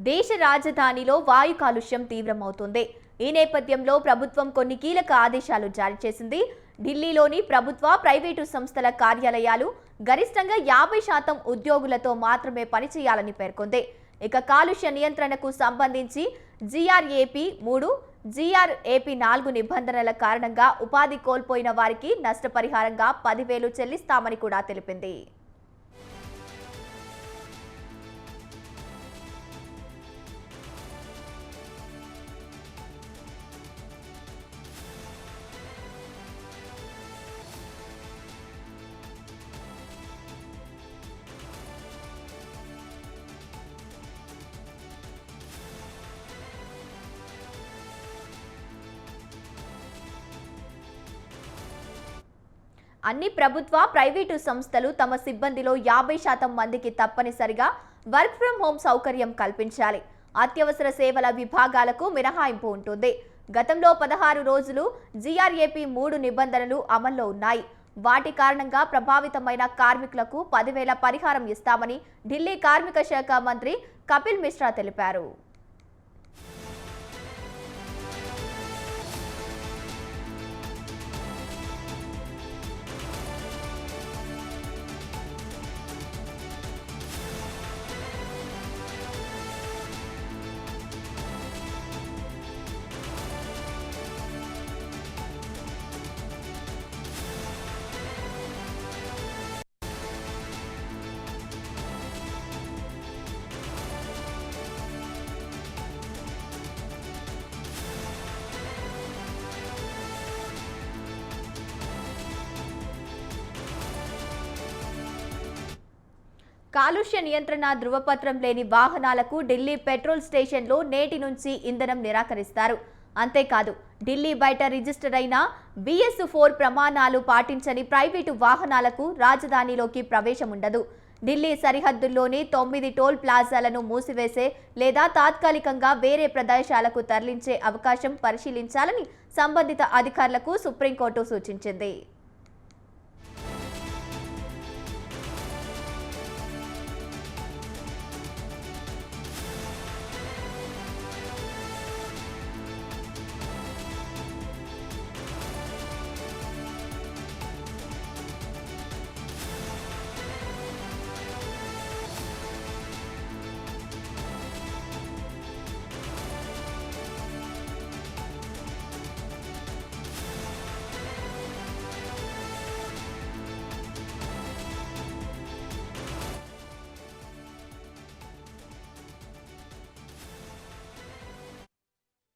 దేశ రాజధానిలో వాయు కాలుష్యం తీవ్రమవుతుంది. ఈ నేపథ్యంలో ప్రభుత్వం కొన్ని కీలక ఆదేశాలు జారీ చేసింది. ఢిల్లీలోని ప్రభుత్వ, ప్రైవేటు సంస్థల కార్యాలయాలు గరిష్టంగా 50% ఉద్యోగులతో మాత్రమే పనిచేయాలని పేర్కొంది. ఇక కాలుష్య నియంత్రణకు సంబంధించి GRAP-3, GRAP-4 నిబంధనల కారణంగా ఉపాధి కోల్పోయిన వారికి నష్టపరిహారంగా 10,000 చెల్లిస్తామని కూడా తెలిపింది. అన్ని ప్రభుత్వ, ప్రైవేటు సంస్థలు తమ సిబ్బందిలో 50% మందికి తప్పనిసరిగా వర్క్ ఫ్రం హోం సౌకర్యం కల్పించాలి. అత్యవసర సేవల విభాగాలకు మినహాయింపు ఉంటుంది. గతంలో 16 రోజులు GRAP-3 నిబంధనలు అమల్లో ఉన్నాయి. వాటి కారణంగా ప్రభావితమైన కార్మికులకు 10,000 పరిహారం ఇస్తామని ఢిల్లీ కార్మిక శాఖ మంత్రి కపిల్ మిశ్రా తెలిపారు. కాలుష్య నియంత్రణ ధృవపత్రం లేని వాహనాలకు ఢిల్లీ పెట్రోల్ స్టేషన్లో నేటి నుంచి ఇంధనం నిరాకరిస్తారు. అంతేకాదు, ఢిల్లీ బయట రిజిస్టర్ అయిన BS4 ప్రమాణాలు పాటించని ప్రైవేటు వాహనాలకు రాజధానిలోకి ప్రవేశం ఉండదు. ఢిల్లీ సరిహద్దుల్లోని 9 టోల్ ప్లాజాలను మూసివేసే లేదా తాత్కాలికంగా వేరే ప్రదేశాలకు తరలించే అవకాశం పరిశీలించాలని సంబంధిత అధికారులకు సుప్రీంకోర్టు సూచించింది.